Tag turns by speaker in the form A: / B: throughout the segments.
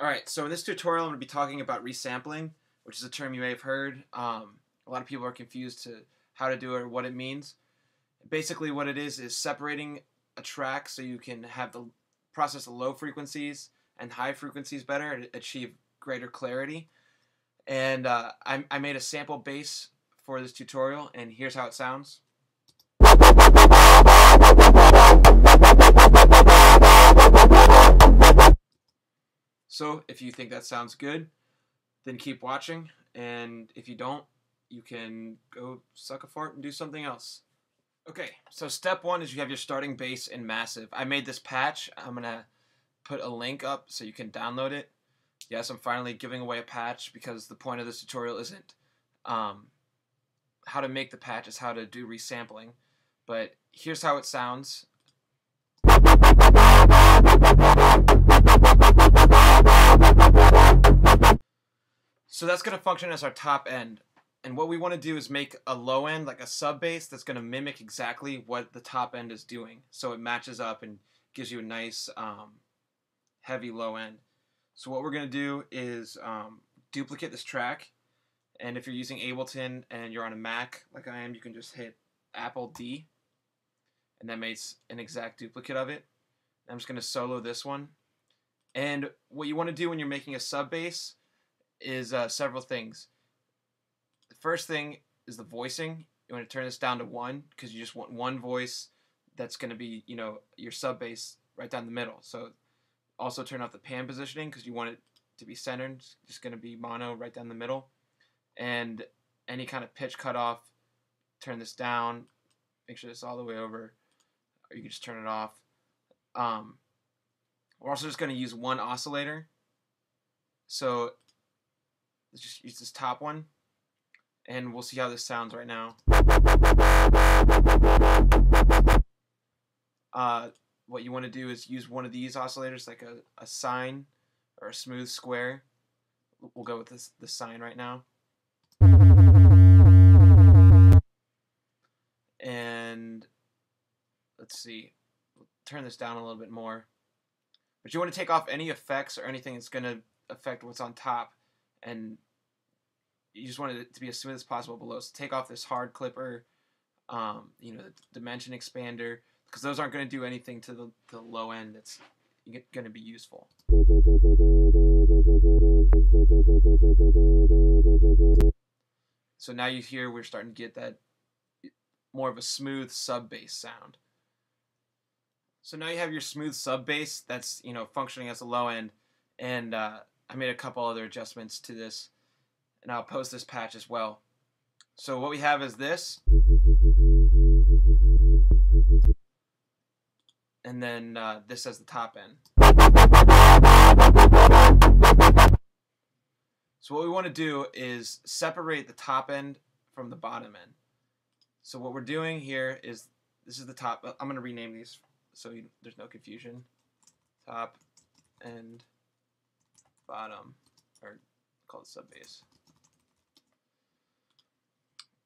A: Alright, so in this tutorial I'm going to be talking about resampling, which is a term you may have heard. A lot of people are confused to how to do it or what it means. Basically what it is separating a track so you can have the process the low frequencies and high frequencies better and achieve greater clarity. And I made a sample bass for this tutorial, and here's how it sounds. So if you think that sounds good, then keep watching, and if you don't, you can go suck a fart and do something else. Okay, so step one is you have your starting bass in massive. I made this patch. I'm going to put a link up so you can download it. Yes, I'm finally giving away a patch because the point of this tutorial isn't how to make the patch, it's how to do resampling. But here's how it sounds. So that's going to function as our top end. And what we want to do is make a low end, like a sub bass, that's going to mimic exactly what the top end is doing. So it matches up and gives you a nice heavy low end. So what we're going to do is duplicate this track. And if you're using Ableton and you're on a Mac like I am, you can just hit Apple D. And that makes an exact duplicate of it. I'm just going to solo this one. And what you want to do when you're making a sub bass is several things. The first thing is the voicing. You want to turn this down to 1 because you just want one voice that's going to be, you know, your sub bass right down the middle. So also turn off the pan positioning because you want it to be centered. It's just going to be mono right down the middle. And any kind of pitch cutoff, turn this down. Make sure it's all the way over, or you can just turn it off. We're also just going to use one oscillator. So let's just use this top one, and we'll see how this sounds right now. What you want to do is use one of these oscillators, like a sine or a smooth square. We'll go with the sine right now. And let's see, we'll turn this down a little bit more. But you want to take off any effects or anything that's going to affect what's on top, and you just want it to be as smooth as possible below. So take off this hard clipper, you know, the dimension expander, because those aren't going to do anything to the low end that's going to be useful. So now you hear we're starting to get that more of a smooth sub bass sound. So now you have your smooth sub bass that's, you know, functioning as a low end, and I made a couple other adjustments to this, and I'll post this patch as well. So what we have is this, and then this as the top end. So what we want to do is separate the top end from the bottom end. So what we're doing here is, this is the top. I'm going to rename these so there's no confusion. Top and bottom, or call it sub bass.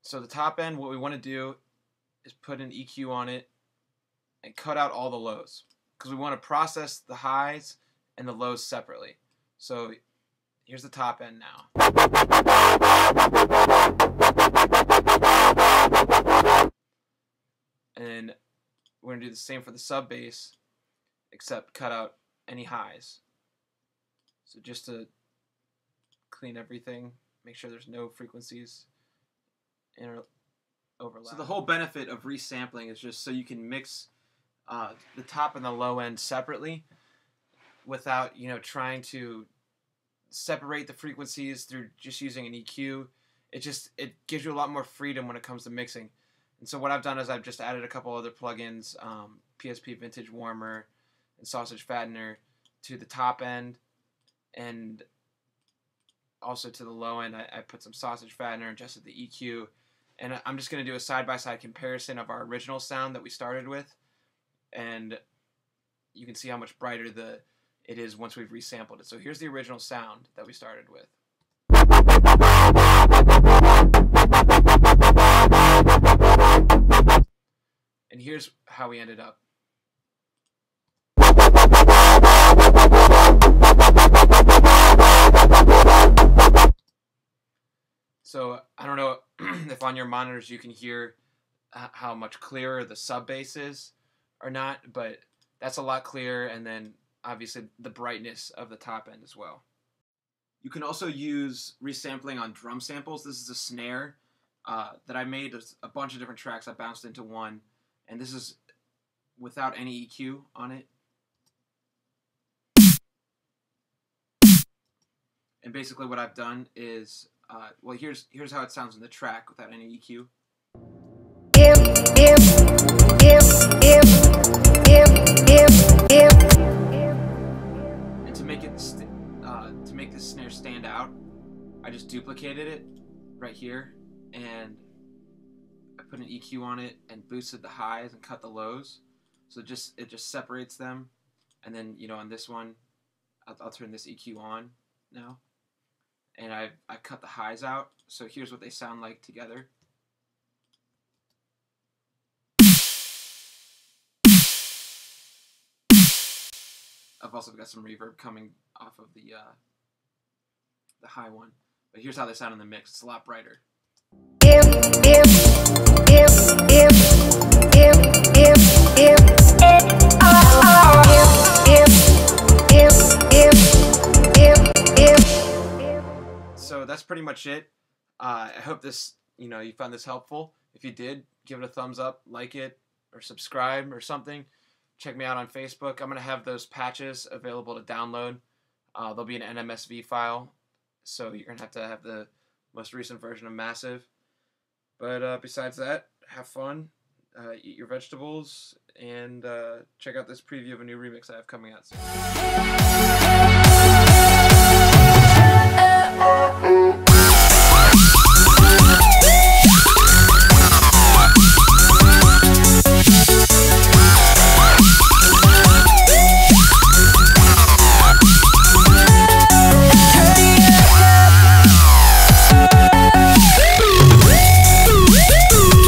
A: So the top end, what we want to do is put an EQ on it and cut out all the lows, because we want to process the highs and the lows separately. So here's the top end now. And we're going to do the same for the sub bass, except cut out any highs. So just to clean everything, make sure there's no frequencies overlap. So the whole benefit of resampling is just so you can mix the top and the low end separately without, you know, trying to separate the frequencies through just using an EQ. It gives you a lot more freedom when it comes to mixing. And so what I've done is I've just added a couple other plugins, PSP Vintage Warmer and Sausage Fattener, to the top end, and also to the low end I put some Sausage Fattener, adjusted the EQ, and I'm just going to do a side-by-side comparison of our original sound that we started with, and you can see how much brighter it is once we've resampled it. So here's the original sound that we started with. And here's how we ended up. if on your monitors you can hear how much clearer the sub bass is or not, but that's a lot clearer, and then obviously the brightness of the top end as well. You can also use resampling on drum samples. This is a snare that I made. There's a bunch of different tracks I bounced into one, and this is without any EQ on it. And basically what I've done is, well, here's how it sounds in the track without any EQ. And to make this snare stand out, I just duplicated it right here, and I put an EQ on it and boosted the highs and cut the lows, so it just separates them. And then, you know, on this one, I'll turn this EQ on now, and I cut the highs out. So here's what they sound like together. I've also got some reverb coming off of the high one, but here's how they sound in the mix. It's a lot brighter. So that's pretty much it. I hope this, you found this helpful. If you did, give it a thumbs up, like it, or subscribe or something. Check me out on Facebook. I'm going to have those patches available to download. There'll be an NMSV file, so you're going to have the most recent version of Massive. But besides that, have fun, eat your vegetables, and check out this preview of a new remix I have coming out soon.